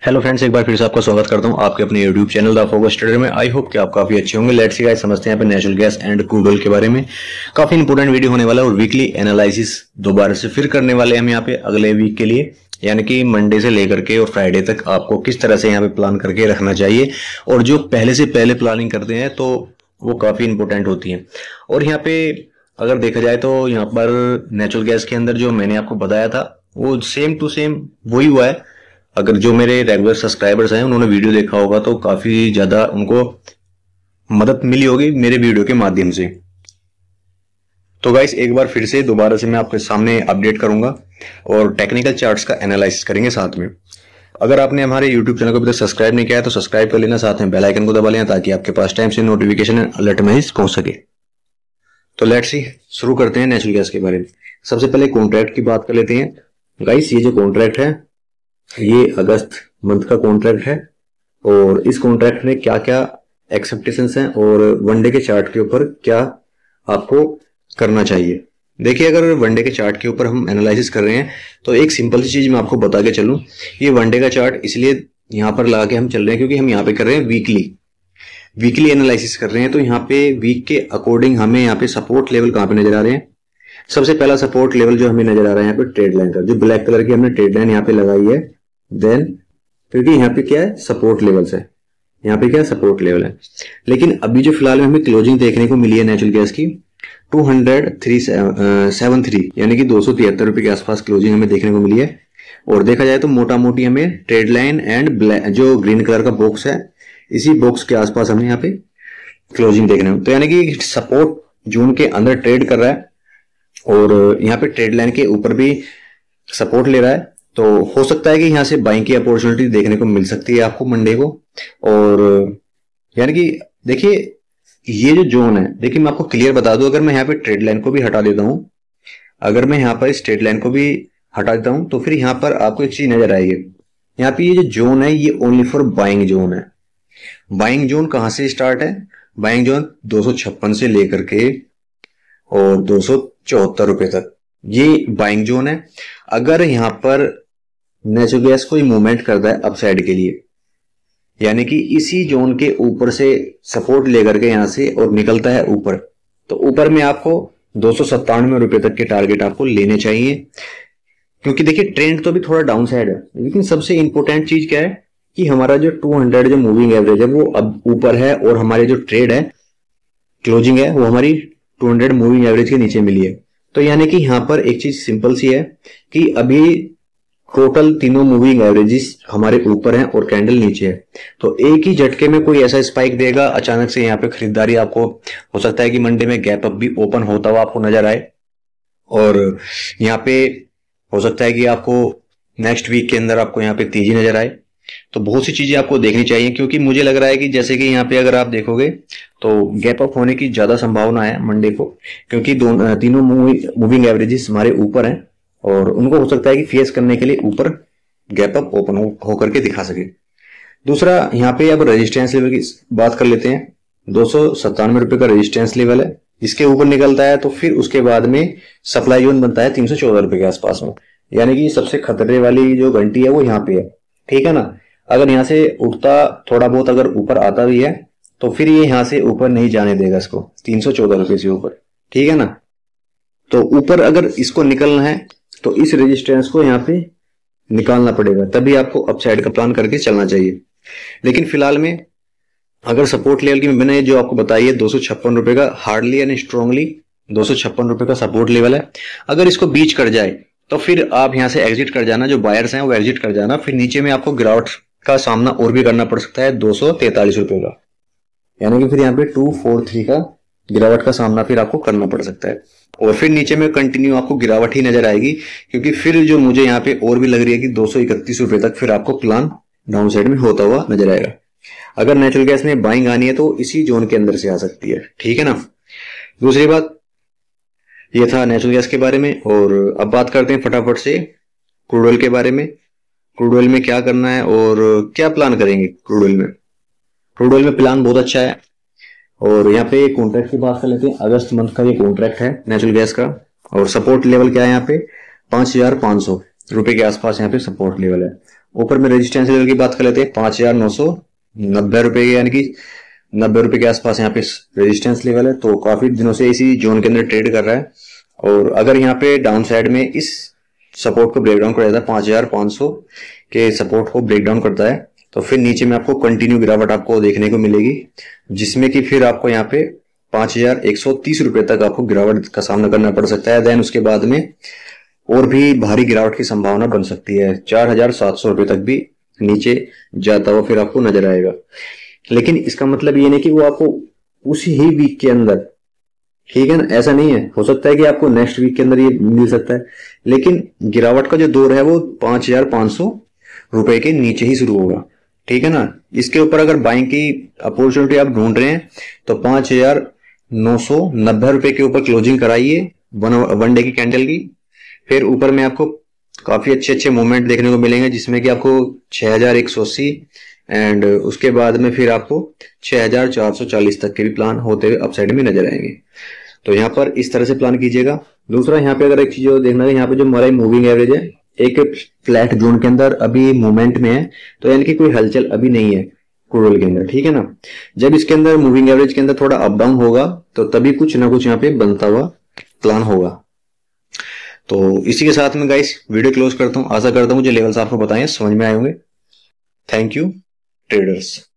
Hello friends, एक बार फिर से आपका स्वागत करता हूं आपके अपने YouTube channel the focus trader में। आई होप कि आप काफी अच्छे होंगे। लेट्स सी गाइस, समझते हैं यहाँ पे natural gas and crude oil के बारे में। काफी इंपोर्टेंट वीडियो होने वाला है और वीकली एनालिसिस दोबारा से फिर करने वाले हैं हम यहाँ पे अगले वीक के लिए, यानी कि मंडे से लेकर के और फ्राइडे तक आपको किस तरह से यहाँ पे प्लान करके रखना चाहिए। और जो पहले से पहले प्लानिंग करते हैं तो वो काफी इंपोर्टेंट होती है। और यहाँ पे अगर देखा जाए तो यहाँ पर नेचुरल गैस के अंदर जो मैंने आपको बताया था वो सेम टू सेम वही हुआ है। अगर जो मेरे रेगुलर सब्सक्राइबर्स हैं उन्होंने वीडियो देखा होगा तो काफी ज्यादा उनको मदद मिली होगी मेरे वीडियो के माध्यम से। तो गाइस, एक बार फिर से दोबारा से मैं आपके सामने अपडेट करूंगा और टेक्निकल चार्ट्स का एनालिसिस करेंगे साथ में। अगर आपने हमारे यूट्यूब चैनल को अभी तक सब्सक्राइब नहीं किया है तो सब्सक्राइब कर लेना, साथ में बेल आइकन को दबा लेना ताकि आपके पास टाइम से नोटिफिकेशन अलर्ट मैसेज पहुंच सके। तो लेट्स सी, शुरू करते हैं नेचुरल गैस के बारे में। सबसे पहले कॉन्ट्रैक्ट की बात कर लेते हैं। गाइस, ये जो कॉन्ट्रैक्ट है ये अगस्त मंथ का कॉन्ट्रैक्ट है और इस कॉन्ट्रैक्ट में क्या क्या एक्सेप्टेशंस हैं और वनडे के चार्ट के ऊपर क्या आपको करना चाहिए। देखिए, अगर वनडे के चार्ट के ऊपर हम एनालिसिस कर रहे हैं तो एक सिंपल सी चीज मैं आपको बता के चलूं। ये वनडे का चार्ट इसलिए यहां पर लगा के हम चल रहे हैं क्योंकि हम यहाँ पे कर रहे हैं वीकली एनालिसिस कर रहे हैं। तो यहाँ पे वीक के अकॉर्डिंग हमें यहाँ पे सपोर्ट लेवल कहाँ पे नजर आ रहे हैं। सबसे पहला सपोर्ट लेवल जो हमें नजर आ रहा है यहाँ पे ट्रेड लाइन का, जो ब्लैक कलर की हमने ट्रेड लाइन यहाँ पे लगाई है। देन क्योंकि यहाँ पे क्या है, सपोर्ट लेवल्स है, यहाँ पे क्या सपोर्ट लेवल है। लेकिन अभी जो फिलहाल में हमें क्लोजिंग देखने को मिली है नेचुरल गैस की 203.73 यानी कि 273 रुपए के आसपास क्लोजिंग हमें देखने को मिली है। और देखा जाए तो मोटा मोटी हमें ट्रेड लाइन एंड जो ग्रीन कलर का बॉक्स है इसी बॉक्स के आसपास हमें यहाँ पे क्लोजिंग देखने को, तो यानी कि सपोर्ट जोन के अंदर ट्रेड कर रहा है और यहाँ पे ट्रेड लाइन के ऊपर भी सपोर्ट ले रहा है। तो हो सकता है कि यहाँ से बाइंग की अपॉर्चुनिटी देखने को मिल सकती है आपको मंडे को। और यानी कि देखिए, ये जो जोन है, देखिए मैं आपको क्लियर बता दूं, अगर मैं यहाँ पे ट्रेड लाइन को भी हटा देता हूं, अगर मैं यहाँ पर इस ट्रेड लाइन को भी हटा देता हूं तो फिर यहाँ पर आपको एक चीज नजर आएगी। यहाँ पे ये जो जोन है ये ओनली फॉर बाइंग जोन है। बाइंग जोन कहां से स्टार्ट है? बाइंग जोन 256 से लेकर के और 274 रुपए तक ये बाइंग जोन है। अगर यहां पर नेचुरल गैस कोई मूवमेंट करता है अपसाइड के लिए, यानी कि इसी जोन के ऊपर से सपोर्ट लेकर के यहां से और निकलता है ऊपर, तो ऊपर में आपको 297 रुपए तक के टारगेट आपको लेने चाहिए। क्योंकि देखिए, ट्रेंड तो भी थोड़ा डाउन साइड है, लेकिन सबसे इंपॉर्टेंट चीज क्या है कि हमारा जो 200 जो मूविंग एवरेज है वो अब ऊपर है और हमारे जो ट्रेड है, क्लोजिंग है, वो हमारी 200 मूविंग एवरेज के नीचे मिली है। तो यानी कि यहां पर एक चीज सिंपल सी है कि अभी टोटल तीनों मूविंग एवरेजेस हमारे ऊपर हैं और कैंडल नीचे है। तो एक ही झटके में कोई ऐसा स्पाइक देगा अचानक से, यहाँ पे खरीदारी आपको हो सकता है कि मंडे में गैप अप भी ओपन होता हुआ आपको नजर आए और यहाँ पे हो सकता है कि आपको नेक्स्ट वीक के अंदर आपको यहाँ पे तेजी नजर आए। तो बहुत सी चीजें आपको देखनी चाहिए, क्योंकि मुझे लग रहा है कि जैसे कि यहाँ पे अगर आप देखोगे तो गैप अप होने की ज्यादा संभावना है मंडे को, क्योंकि तीनों मूविंग एवरेजेस हमारे ऊपर हैं और उनको हो सकता है कि फेस करने के लिए ऊपर गैप अप ओपन होकर के दिखा सके। दूसरा, यहाँ पे अब रेजिस्टेंस लेवल की बात कर लेते हैं। 297 रुपए का रेजिस्टेंस लेवल है, इसके ऊपर निकलता है तो फिर उसके बाद में सप्लाई जोन बनता है 314 रुपए के आसपास में, यानी कि सबसे खतरे वाली जो घंटी है वो यहाँ पे है। ठीक है ना। अगर यहाँ से उठता थोड़ा बहुत अगर ऊपर आता भी है तो फिर ये यहाँ से ऊपर नहीं जाने देगा इसको 314 रुपए से ऊपर। ठीक है ना। तो ऊपर अगर इसको निकलना है तो इस रेजिस्टेंस को यहाँ पे निकालना पड़ेगा, तभी आपको अपसाइड का प्लान करके चलना चाहिए। लेकिन फिलहाल में अगर सपोर्ट लेवल की मैंने जो आपको बताई है 256 रुपए का हार्डली एंड स्ट्रांगली 256 रुपए का सपोर्ट लेवल है। अगर इसको बीच कर जाए तो फिर आप यहां से एग्जिट कर जाना, जो बायर्स हैं वो एग्जिट कर जाना। फिर नीचे में आपको गिरावट का सामना और भी करना पड़ सकता है 243 रुपए का, यानी कि फिर यहाँ पे 243 का गिरावट का सामना फिर आपको करना पड़ सकता है। और फिर नीचे में कंटिन्यू आपको गिरावट ही नजर आएगी, क्योंकि फिर जो मुझे यहाँ पे और भी लग रही है कि 231 रुपए तक फिर आपको प्लान डाउन साइड में होता हुआ नजर आएगा। अगर नेचुरल गैस में बाइंग आनी है तो इसी जोन के अंदर से आ सकती है। ठीक है ना। दूसरी बात, ये था नेचुरल गैस के बारे में। और अब बात करते हैं फटाफट से क्रूड ऑयल के बारे में। क्रूड ऑयल में क्या करना है और क्या प्लान करेंगे क्रूड ऑयल में। क्रूड ऑयल में प्लान बहुत अच्छा है और यहाँ पे कॉन्ट्रैक्ट की बात कर लेते हैं। अगस्त मंथ का ये कॉन्ट्रैक्ट है नेचुरल गैस का और सपोर्ट लेवल क्या है यहाँ पे 5500, रुपए के आसपास यहाँ पे सपोर्ट लेवल है। ऊपर में रेजिस्टेंस लेवल की बात कर लेते हैं, 5,990 रुपए, यानी कि 90 रुपए के आसपास यहाँ पे रेजिस्टेंस लेवल है। तो काफी दिनों से इसी जोन के अंदर ट्रेड कर रहा है। और अगर यहाँ पे डाउन साइड में इस सपोर्ट को ब्रेक डाउन कर देता है, 5,500 के सपोर्ट को ब्रेक डाउन करता है, तो फिर नीचे में आपको कंटिन्यू गिरावट आपको देखने को मिलेगी, जिसमें कि फिर आपको यहाँ पे 5,130 रुपए तक आपको गिरावट का सामना करना पड़ सकता है। देन उसके बाद में और भी भारी गिरावट की संभावना बन सकती है, 4,700 रुपए तक भी नीचे जाता हुआ फिर आपको नजर आएगा। लेकिन इसका मतलब ये नहीं कि वो आपको उसी ही वीक के अंदर, ठीक है ना, ऐसा नहीं है। हो सकता है कि आपको नेक्स्ट वीक के अंदर ये मिल सकता है, लेकिन गिरावट का जो दौर है वो 5,500 रुपए के नीचे ही शुरू होगा, ठीक है ना। इसके ऊपर अगर बाइंग की अपॉर्चुनिटी आप ढूंढ रहे हैं तो 5,990 रुपए के ऊपर क्लोजिंग कराइए वन डे की कैंडल की। फिर ऊपर में आपको काफी अच्छे अच्छे मूवमेंट देखने को मिलेंगे, जिसमें कि आपको 6,180 एंड उसके बाद में फिर आपको 6,440 तक के भी प्लान होते हुए अपसाइड में नजर आएंगे। तो यहाँ पर इस तरह से प्लान कीजिएगा। दूसरा यहाँ पे अगर एक चीज और देखना है, यहाँ पे जो हमारा मूविंग एवरेज है एक फ्लैट जोन के अंदर अभी मूवमेंट में है, तो यानी कि कोई हलचल अभी नहीं है क्रूड ऑयल के अंदर, ठीक है ना। जब इसके अंदर मूविंग एवरेज के अंदर थोड़ा अप डाउन होगा तो तभी कुछ ना कुछ यहाँ पे बनता हुआ प्लान होगा। तो इसी के साथ में गाइस वीडियो क्लोज करता हूँ। आशा करता हूँ जो लेवल्स आपको बताए समझ में आए होंगे। Thank you traders.